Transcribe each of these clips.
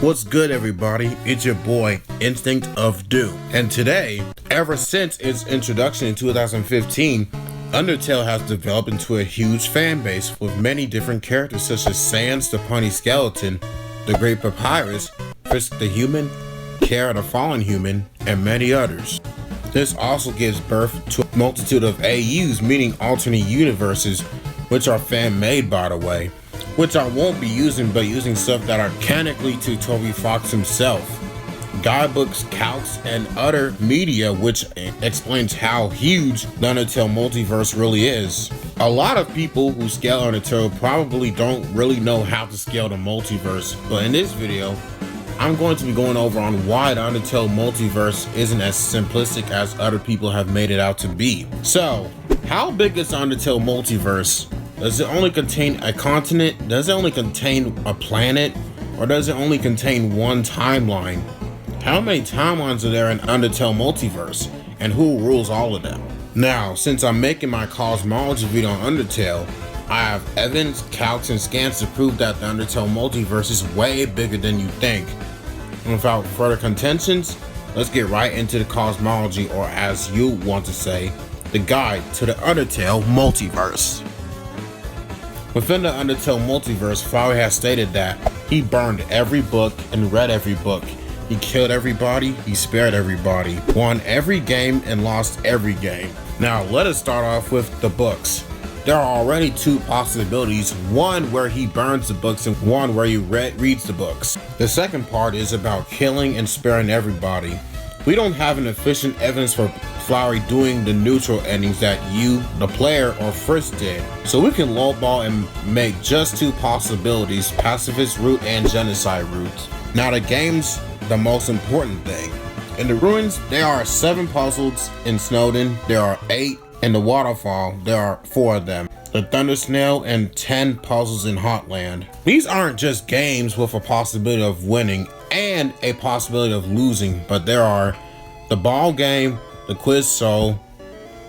What's good, everybody? It's your boy, Instinct of Doom. And today, ever since its introduction in 2015, Undertale has developed into a huge fan base with many different characters such as Sans the Punny Skeleton, the Great Papyrus, Frisk the Human, Kara the Fallen Human, and many others. This also gives birth to a multitude of AUs, meaning alternate universes, which are fan-made, by the way, which I won't be using, but using stuff that are canonically to Toby Fox himself. Guidebooks, calcs, and other media which explains how huge the Undertale multiverse really is. A lot of people who scale Undertale probably don't really know how to scale the multiverse, but in this video, I'm going to be going over on why the Undertale multiverse isn't as simplistic as other people have made it out to be. So, how big is the Undertale multiverse? Does it only contain a continent? Does it only contain a planet? Or does it only contain one timeline? How many timelines are there in Undertale multiverse? And who rules all of them? Now, since I'm making my Cosmology video on Undertale, I have evidence, calcs, and scans to prove that the Undertale multiverse is way bigger than you think. And without further contentions, let's get right into the Cosmology, or as you want to say, the guide to the Undertale multiverse. Within the Undertale multiverse, Flowey has stated that he burned every book and read every book. He killed everybody, he spared everybody, won every game and lost every game. Now let us start off with the books. There are already two possibilities, one where he burns the books and one where he reads the books. The second part is about killing and sparing everybody. We don't have an efficient evidence for Flowery doing the neutral endings that you, the player, or Frisk did. So we can lowball and make just two possibilities, pacifist route and genocide route. Now the game's the most important thing. In the ruins, there are 7 puzzles. In Snowden, there are 8. In the waterfall, there are 4 of them. The Thunder Snail and 10 puzzles in Hotland. These aren't just games with a possibility of winning and a possibility of losing, but there are the ball game, the quiz soul,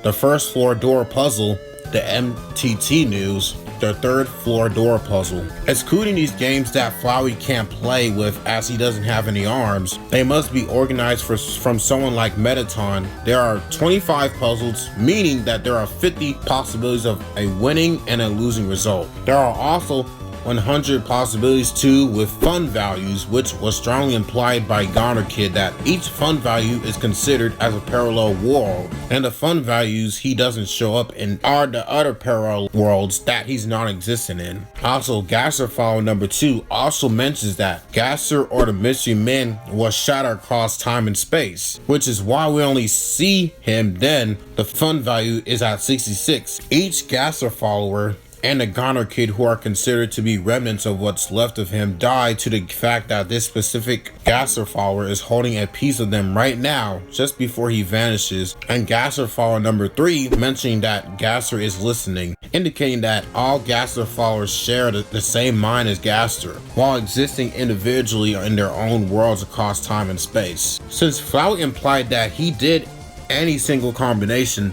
the first floor door puzzle, the MTT news, the third floor door puzzle. Excluding these games that Flowey can't play with as he doesn't have any arms, they must be organized from someone like Metaton. There are 25 puzzles, meaning that there are 50 possibilities of a winning and a losing result. There are also 100 possibilities too with fun values, which was strongly implied by Goner Kid that each fun value is considered as a parallel world, and the fun values he doesn't show up in are the other parallel worlds that he's non-existent in. Also, Gasser file number 2 also mentions that Gasser, or the Mystery Man, was shattered across time and space, which is why we only see him then. The fun value is at 66. Each Gasser follower and the Goner Kid, who are considered to be remnants of what's left of him, die to the fact that this specific Gasser follower is holding a piece of them right now, just before he vanishes. And Gasser follower number 3 mentioning that Gasser is listening, indicating that all Gasser followers share the same mind as Gasser, while existing individually in their own worlds across time and space. Since Flowey implied that he did any single combination,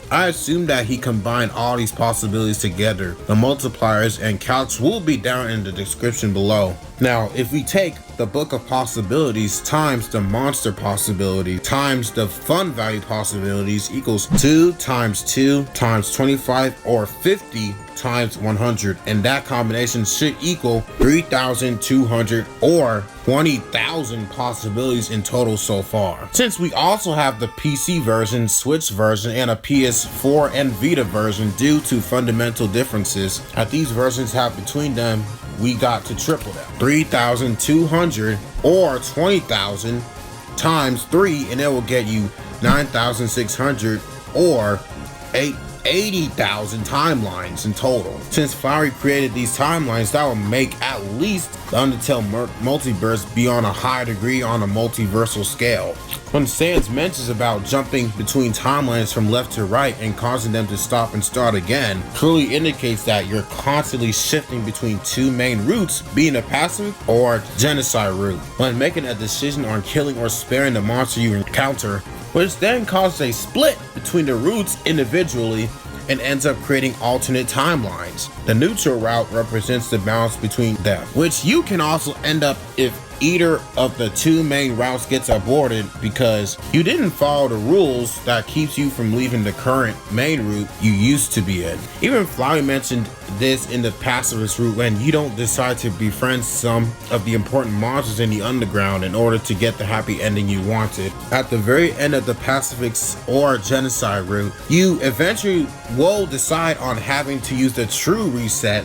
I assume that he combined all these possibilities together. The multipliers and calcs will be down in the description below. Now, if we take the book of possibilities times the monster possibility times the fun value possibilities equals 2 times 2 times 25 or 50 times 100, and that combination should equal 3,200 or 20,000 possibilities in total so far. Since we also have the PC version, Switch version, and a PS4 and Vita version due to fundamental differences that these versions have between them, we got to triple them. 3,200 or 20,000 times 3, and it will get you 9,600 or 80,000 timelines in total. Since Flowery created these timelines, that will make at least the Undertale multiverse be on a high degree on a multiversal scale. When Sans mentions about jumping between timelines from left to right and causing them to stop and start again, clearly indicates that you're constantly shifting between two main routes, being a passive or genocide route, when making a decision on killing or sparing the monster you encounter, which then causes a split between the routes individually and ends up creating alternate timelines. The neutral route represents the balance between them, which you can also end up if either of the two main routes gets aborted because you didn't follow the rules that keeps you from leaving the current main route you used to be in. Even Flowey mentioned this in the pacifist route when you don't decide to befriend some of the important monsters in the underground in order to get the happy ending you wanted. At the very end of the pacifist or genocide route, you eventually will decide on having to use the true reset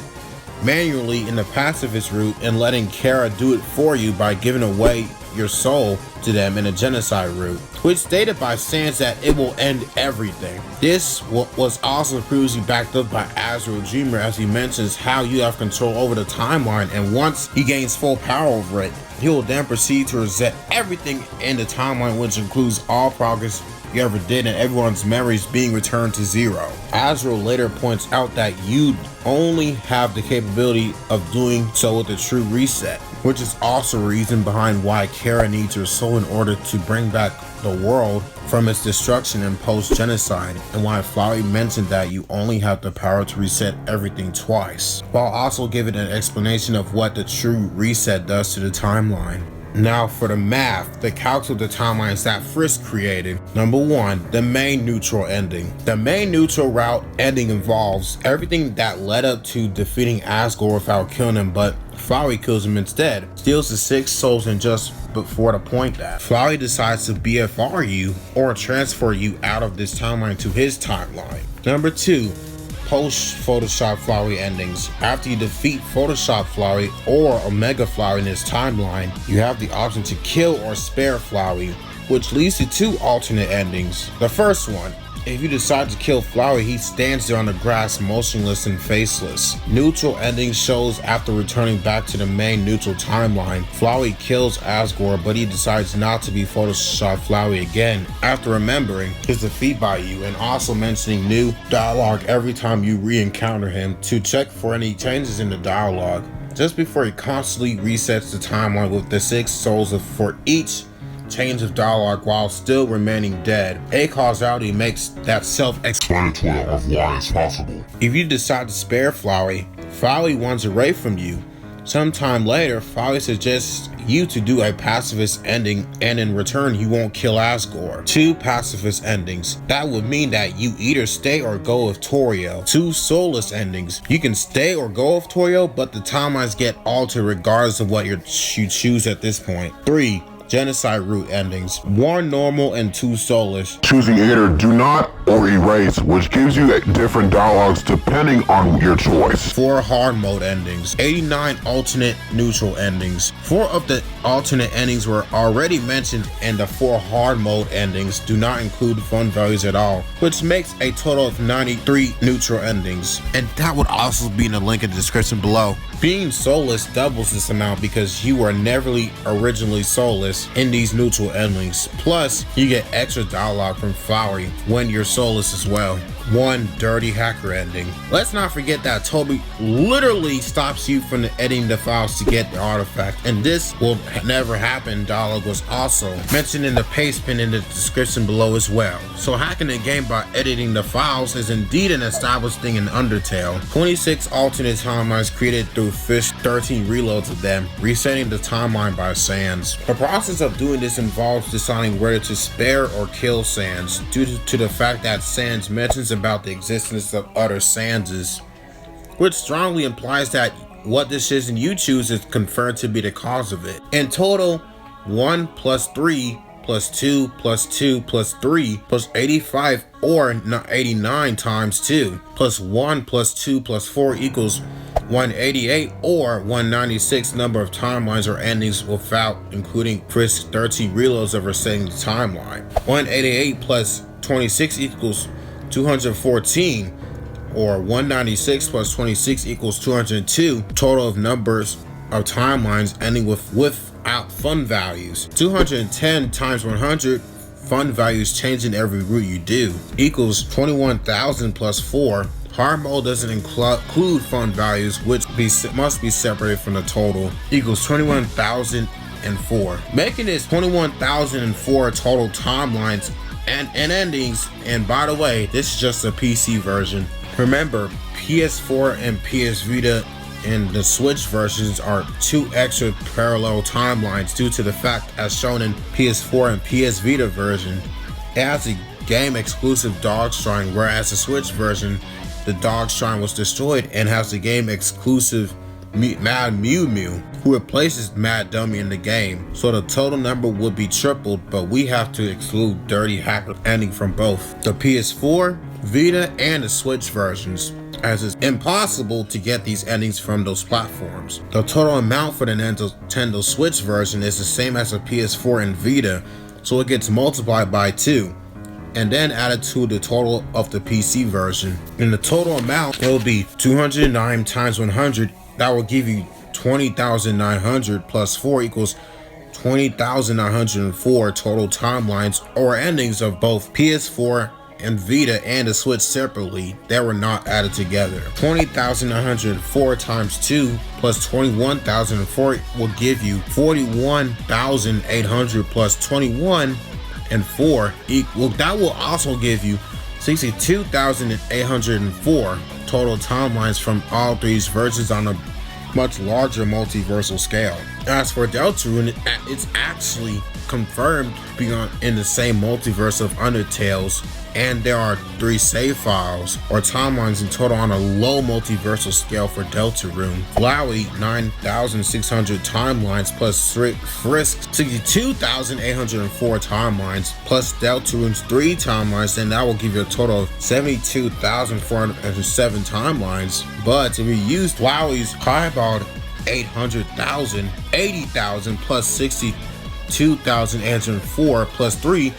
manually in the pacifist route and letting Kara do it for you by giving away your soul to them in a genocide route, which stated by Sans that it will end everything. This was also previously backed up by Azrael Dreamer, as he mentions how you have control over the timeline, and once he gains full power over it, he will then proceed to reset everything in the timeline, which includes all progress you ever did and everyone's memories being returned to zero. Azrael later points out that you only have the capability of doing so with a true reset, which is also a reason behind why Kara needs your soul in order to bring back the world from its destruction and post-genocide, and why Flowey mentioned that you only have the power to reset everything twice, while also giving an explanation of what the true reset does to the timeline. Now for the math, the calcs of the timelines that Frisk created. Number 1, the main neutral ending. The main neutral route ending involves everything that led up to defeating Asgore without killing him, but Flowey kills him instead, steals the 6 souls, and just before the point that Flowey decides to BFR you or transfer you out of this timeline to his timeline. Number 2, post Photoshop Flowey endings. After you defeat Photoshop Flowey or Omega Flowey in this timeline, you have the option to kill or spare Flowey, which leads to 2 alternate endings. The first one, if you decide to kill Flowey, he stands there on the grass motionless and faceless. Neutral ending shows after returning back to the main neutral timeline, Flowey kills Asgore, but he decides not to be Photoshop Flowey again after remembering his defeat by you, and also mentioning new dialogue every time you re-encounter him to check for any changes in the dialogue, just before he constantly resets the timeline with the 6 souls for each change of dialogue while still remaining dead. A causality makes that self-explanatory of why it's possible. If you decide to spare Flowey, Flowey runs away from you. Sometime later, Flowey suggests you to do a pacifist ending, and in return he won't kill Asgore. 2 pacifist endings. That would mean that you either stay or go with Toriel. 2 soulless endings. You can stay or go with Toriel, but the timelines get altered regardless of what you choose at this point. 3 genocide route endings. 1 normal and 2 soulless. Choosing either do not or erase, which gives you different dialogues depending on your choice. 4 hard mode endings. 89 alternate neutral endings. 4 of the alternate endings were already mentioned, and the 4 hard mode endings do not include fun values at all, which makes a total of 93 neutral endings. And that would also be in the link in the description below. Being soulless doubles this amount because you were never originally soulless in these neutral endings. Plus, you get extra dialogue from Flowey when you're soulless as well. 1 dirty hacker ending. Let's not forget that Toby literally stops you from editing the files to get the artifact, and this will never happen. Dialogue was also mentioned in the paste pin in the description below as well. So hacking the game by editing the files is indeed an established thing in Undertale. 26 alternate timelines created through Fish, 13 reloads of them, resetting the timeline by Sans. The process of doing this involves deciding whether to spare or kill Sans, due to the fact that Sans mentions about the existence of other Sanses, which strongly implies that what decision you choose is confirmed to be the cause of it. In total, 1 plus 3 plus 2 plus 2 plus 3 plus 85 or 89 times 2 plus 1 plus 2 plus 4 equals 188 or 196 number of timelines or endings without including Frisk's 13 reloads of resetting the timeline. 188 plus 26 equals 214, or 196 plus 26 equals 202, total of numbers of timelines ending without fun values. 210 times 100 fun values changing every route you do equals 21,000 plus 4. Hard mode doesn't include fun values, which must be separated from the total, equals 21,004, making this 21,004 total timelines and endings. And by the way, this is just a PC version. Remember, PS4 and PS Vita in the Switch versions are 2 extra parallel timelines due to the fact, as shown in PS4 and PS Vita version, it has a game exclusive Dog Shrine, whereas the Switch version, the Dog Shrine was destroyed and has the game exclusive Mad Mew Mew, who replaces Mad Dummy in the game. So the total number would be tripled, but we have to exclude Dirty Hacker ending from both the PS4, Vita, and the Switch versions, as it's impossible to get these endings from those platforms. The total amount for the Nintendo Switch version is the same as the PS4 and Vita, so it gets multiplied by 2 and then added to the total of the PC version. In the total amount, it will be 209 times 100. That will give you 20,900 plus 4 equals 20,904 total timelines or endings of both PS4 and Vita and the Switch separately that were not added together. 20,904 times 2 plus 21,004 will give you 41,800 plus 21 and 4 equal. That will also give you 62,804 total timelines from all 3 versions on a much larger multiversal scale. As for Deltarune, it's actually confirmed being in the same multiverse of Undertales, and there are 3 save files or timelines in total on a low multiversal scale for Deltarune. Flowey 9,600 timelines plus Frisk 62,804 timelines plus Deltarune's 3 timelines, and that will give you a total of 72,407 timelines. But if you use Flowey's Piebald 800,000, 80,000 plus 62,804 plus 3,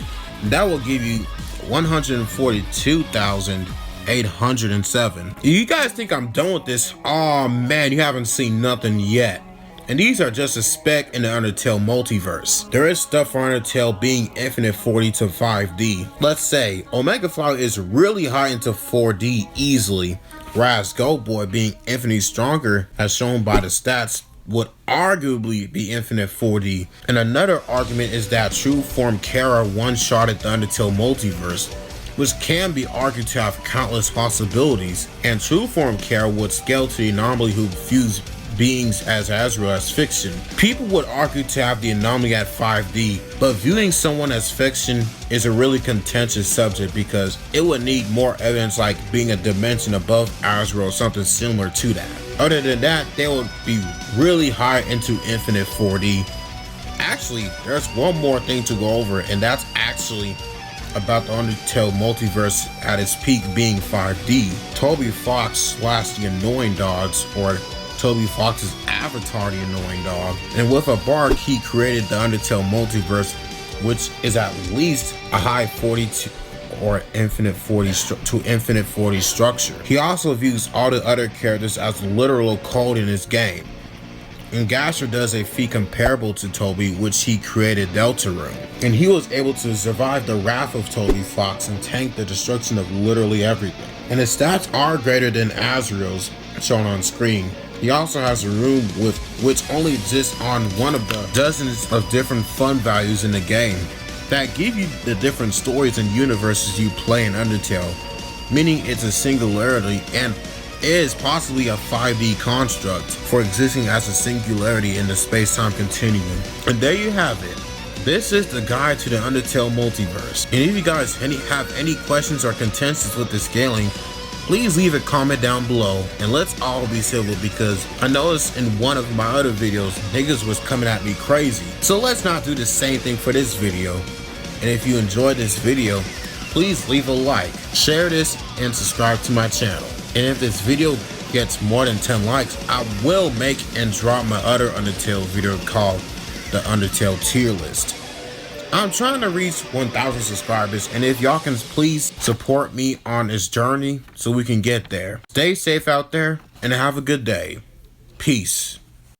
that will give you 142,807. You guys think I'm done with this? Oh man, you haven't seen nothing yet. And these are just a speck in the Undertale multiverse. There is stuff for Undertale being infinite 4D to 5D. Let's say Omega Flower is really high into 4D easily, whereas Gold Boy being infinitely stronger, as shown by the stats, would arguably be infinite 4D. And another argument is that True Form Kara one-shotted the Undertale multiverse, which can be argued to have countless possibilities, and True Form Kara would scale to the anomaly who views beings as Azrael as fiction. People would argue to have the anomaly at 5D, but viewing someone as fiction is a really contentious subject because it would need more evidence, like being a dimension above Azrael or something similar to that. Other than that, they would be really high into infinite 4D. Actually, there's one more thing to go over, and that's actually about the Undertale multiverse at its peak being 5D. Toby Fox / the Annoying Dogs, or Toby Fox's avatar, the Annoying Dog. And with a bark, he created the Undertale multiverse, which is at least a high 42 or infinite 40 to infinite 40 structure. He also views all the other characters as literal code in his game. And Gasher does a feat comparable to Toby, which he created Deltarune. And he was able to survive the wrath of Toby Fox and tank the destruction of literally everything. And his stats are greater than Azrael's, shown on screen. He also has a room with which only exists on one of the dozens of different fun values in the game that give you the different stories and universes you play in Undertale, meaning it's a singularity and is possibly a 5D construct for existing as a singularity in the space-time continuum. And there you have it. This is the guide to the Undertale multiverse. And if you guys have any questions or contentions with the scaling, please leave a comment down below and let's all be civil, because I noticed in one of my other videos niggas was coming at me crazy. So let's not do the same thing for this video. And if you enjoyed this video, please leave a like, share this, and subscribe to my channel. And if this video gets more than 10 likes, I will make and drop my other Undertale video called the Undertale tier list. I'm trying to reach 1,000 subscribers, and if y'all can please support me on this journey so we can get there. Stay safe out there and have a good day. Peace.